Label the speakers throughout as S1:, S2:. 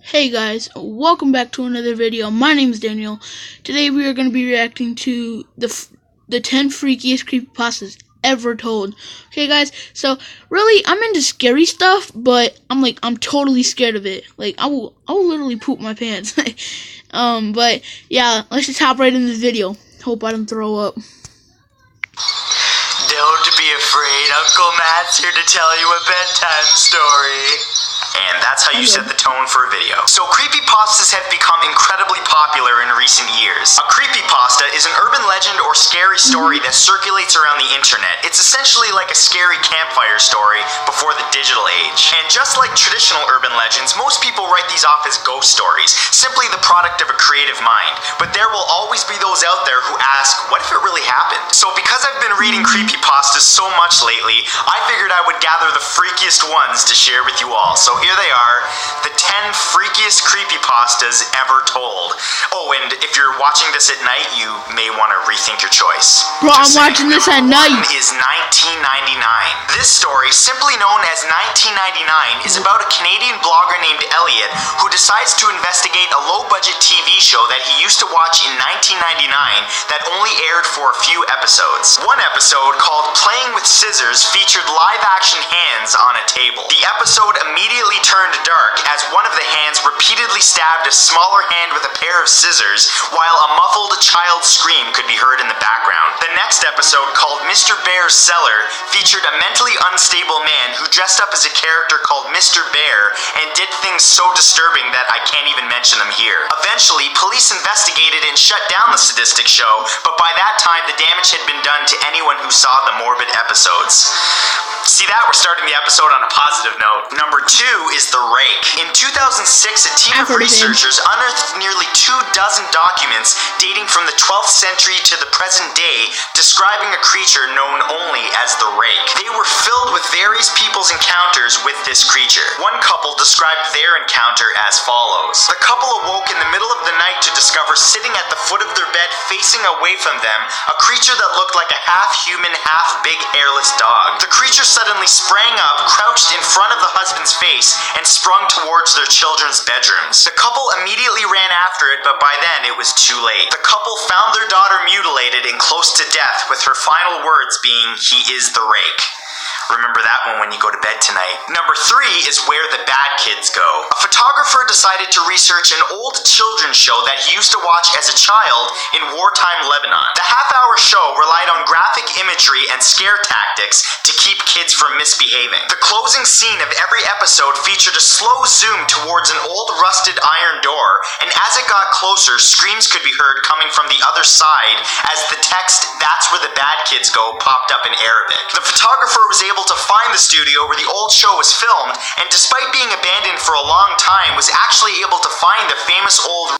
S1: Hey guys, welcome back to another video. My name is Daniel. Today we are going to be reacting to the 10 freakiest creepypastas ever told. Okay guys, so really I'm into scary stuff, but I'm totally scared of it. Like I will literally poop my pants. But yeah, let's just hop right into the video. Hope I don't throw up.
S2: Don't be afraid, Uncle Matt's here to tell you a bedtime story. And that's how you set the tone for a video. So creepypastas have become incredibly popular in recent years. A creepypasta is an urban legend or scary story that circulates around the internet. It's essentially like a scary campfire story before the digital age. And just like traditional urban legends, most people write these off as ghost stories, simply the product of a creative mind. But there will always be those out there who ask, what if it really happened? So because I've been reading creepypastas so much lately, I figured I would gather the freakiest ones to share with you all. So here they are, the 10 freakiest creepypastas ever told. Oh, and if you're watching this at night, you may want to rethink your choice.
S1: Bro, I'm watching this at night.
S2: Is 1999. This story, simply known as 1999, is about a Canadian blogger named Elliot who decides to investigate a low-budget TV show that he used to watch in 1999 that only aired for a few episodes. One episode, called Playing with Scissors, featured live-action hands on a table. The episode immediately turned dark as one of the hands repeatedly stabbed a smaller hand with a pair of scissors, while a muffled child's scream could be heard in the background. The next episode, called Mr. Bear's Cellar, featured a mentally unstable man who dressed up as a character called Mr. Bear and did things so disturbing that I can't even mention them here. Eventually, police investigated and shut down the sadistic show, but by that time the damage had been done to anyone who saw the morbid episodes. See that? We're starting the episode on a positive note. Number 2 is The Rake. In 2006, a team of researchers unearthed nearly 24 documents dating from the 12th century to the present day, describing a creature known only as the Rake. They were filled with various people's encounters with this creature. One couple described their encounter as follows. The couple awoke in the middle of the night to discover sitting at the foot of their bed facing away from them a creature that looked like a half-human, half-big hairless dog. The creature suddenly sprang up, crouched in front of the husband's face, and sprung towards their children's bedrooms. The couple immediately ran after it, but by then it was too late. The couple found their daughter mutilated and close to death, with her final words being, "He is the Rake." Remember that one when you go to bed tonight. Number 3 is Where the Bad Kids Go. A photographer decided to research an old children's show that he used to watch as a child in wartime Lebanon. The half-hour show relied on graphic imagery and scare tactics to keep kids from misbehaving. The closing scene of every episode featured a slow zoom towards an old rusted iron door, and as it got closer, screams could be heard coming from the other side as the text, "That's where the bad kids go," popped up in Arabic. The photographer was able to find the studio where the old show was filmed, and despite being abandoned for a long time, was actually able to find the famous old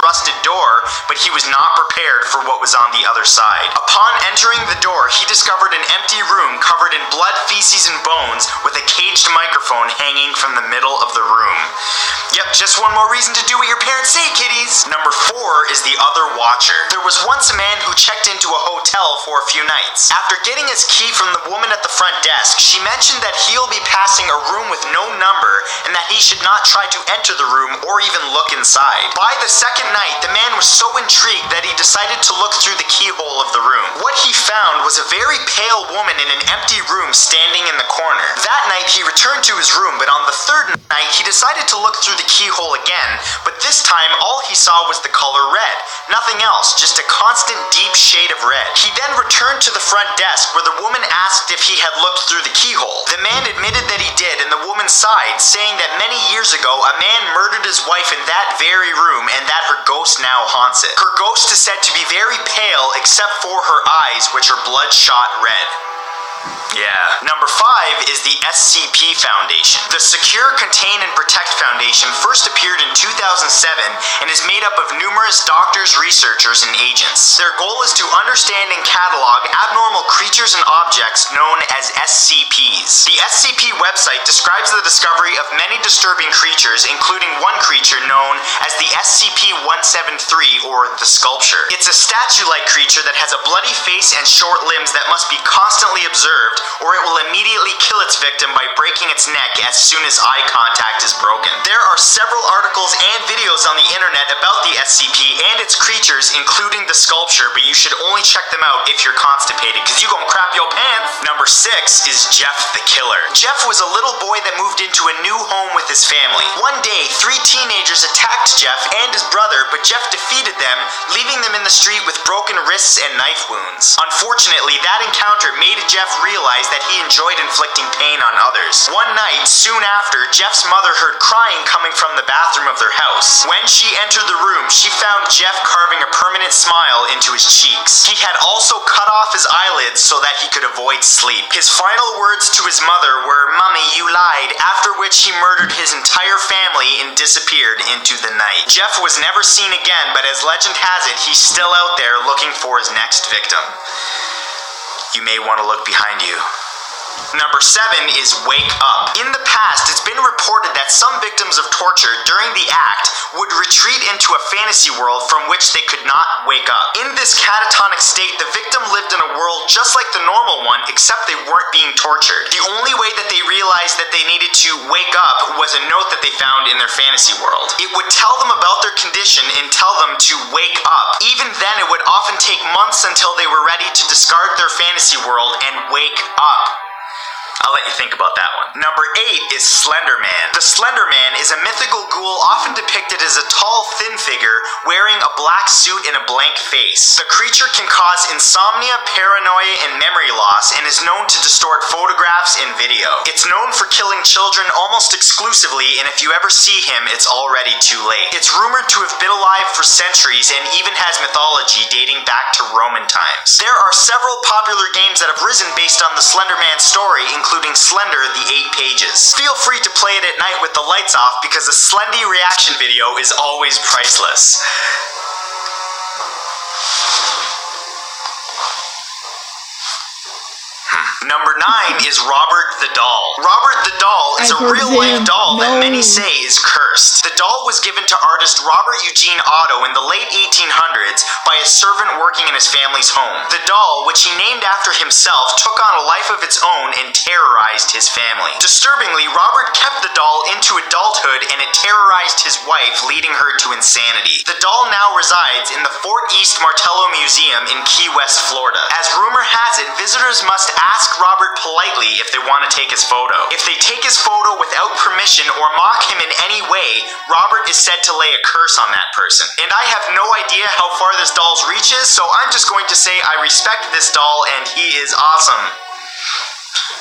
S2: rusted door, but he was not prepared for what was on the other side. Upon entering the door, he discovered an empty room covered in blood, feces, and bones, with a caged microphone hanging from the middle of the room. Yep, just one more reason to do what your parents say, kiddies! Number 4 is The Other Watcher. There was once a man who checked into a hotel for a few nights. After getting his key from the woman at the front desk, she mentioned that he'll be passing a room with no number, and that he should not try to enter the room or even look inside. By the second night, the man was so intrigued that he decided to look through the keyhole of the room. What he found was a very pale woman in an empty room standing in the corner. That night, he returned to his room, but on the third night, he decided to look through the keyhole again, but this time, all he saw was the color red. Nothing else, just a constant deep shade of red. He then returned to the front desk, where the woman asked if he had looked through the keyhole. The man admitted that he did, and the woman sighed, saying that many years ago, a man murdered his wife in that very room, and that her ghost now haunts it. Her ghost is said to be very pale, except for her eyes, which are bloodshot red. Yeah. Number 5 is the SCP Foundation. The Secure, Contain, and Protect Foundation first appeared in 2007 and is made up of numerous doctors, researchers, and agents. Their goal is to understand and catalog abnormal creatures and objects known as SCPs. The SCP website describes the discovery of many disturbing creatures, including one creature known as the SCP-173, or the Sculpture. It's a statue-like creature that has a bloody face and short limbs that must be constantly observed observed, or it will immediately kill its victim by breaking its neck as soon as eye contact is broken. There are several articles and videos on the internet about the SCP and its creatures, including the sculpture, but you should only check them out if you're constipated, because you gon' crap your pants. Number 6 is Jeff the Killer. Jeff was a little boy that moved into a new home with his family. One day, 3 teenagers attacked Jeff and his brother, but Jeff defeated them, leaving them in the street with broken wrists and knife wounds. Unfortunately, that encounter made Jeff realize that he enjoyed inflicting pain on others. One night, soon after, Jeff's mother heard crying coming from the bathroom of their house. When she entered the room, she found Jeff carving a permanent smile into his cheeks. He had also cut off his eyelids so that he could avoid sleep. His final words to his mother were, "Mummy, you lied," after which he murdered his entire family and disappeared into the night. Jeff was never seen again, but as legend has it, he's still out there looking for his next victim. You may want to look behind you. Number 7 is Wake Up. In the past, it's been reported that some victims of torture during the act would retreat into a fantasy world from which they could not wake up. In this catatonic state, the victim lived in a world just like the normal one, except they weren't being tortured. The only way that they realized that they needed to wake up was a note that they found in their fantasy world. It would tell them about their condition and tell them to wake up. Even then, it would often take months until they were ready to discard their fantasy world and wake up. I'll let you think about that one. Number 8 is Slender Man. The Slender Man is a mythical ghoul often depicted as a tall, thin figure wearing a black suit and a blank face. The creature can cause insomnia, paranoia, and memory loss, and is known to distort photographs and video. It's known for killing children almost exclusively, and if you ever see him, it's already too late. It's rumored to have been alive for centuries and even has mythology dating back to Roman times. There are several popular games that have risen based on the Slender Man story, including Slender, the 8 Pages. Feel free to play it at night with the lights off because a Slendy reaction video is always priceless. Number 9 is Robert the Doll. Robert the Doll is a real-life doll that many say is cursed. The doll was given to artist Robert Eugene Otto in the late 1800s by a servant working in his family's home. The doll, which he named after himself, took on a life of its own and terrorized his family. Disturbingly, Robert kept the doll into adulthood and it terrorized his wife, leading her to insanity. The doll now resides in the Fort East Martello Museum in Key West, Florida. As rumor has it, visitors must ask Robert politely if they want to take his photo. If they take his photo without permission or mock him in any way, Robert is said to lay a curse on that person. And I have no idea how far this doll's reach is, so I'm just going to say I respect this doll and he is awesome.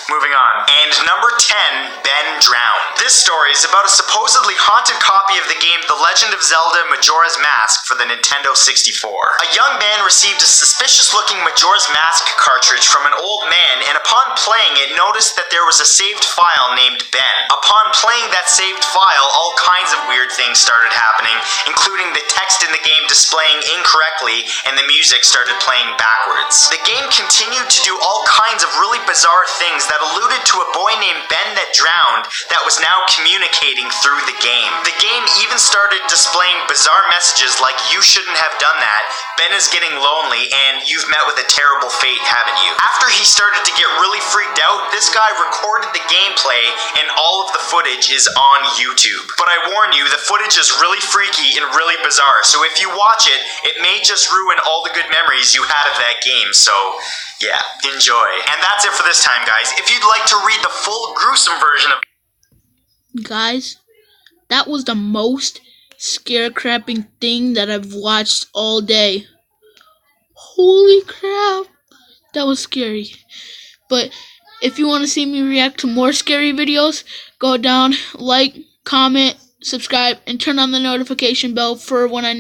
S2: Moving on. And number 10, Ben Drowned. This story is about a supposedly haunted copy of the game The Legend of Zelda Majora's Mask for the Nintendo 64. A young man received a suspicious-looking Majora's Mask cartridge from an old man, and upon playing it, noticed that there was a saved file named Ben. Upon playing that saved file, all kinds of weird things started happening, including the text in the game displaying incorrectly, and the music started playing backwards. The game continued to do all kinds of really bizarre things that alluded to a boy named Ben that drowned that was now communicating through the game. The game even started displaying bizarre messages like, "You shouldn't have done that, Ben is getting lonely, and you've met with a terrible fate, haven't you?" After he started to get really freaked out, this guy recorded the gameplay, and all of the footage is on YouTube. But I warn you, the footage is really freaky and really bizarre, so if you watch it, it may just ruin all the good memories you had of that game, so yeah, enjoy. And that's it for this time, guys. If you'd like to read the full gruesome version of...
S1: Guys, that was the most scare-crapping thing that I've watched all day. Holy crap. That was scary. But if you want to see me react to more scary videos, go down, like, comment, subscribe, and turn on the notification bell for when I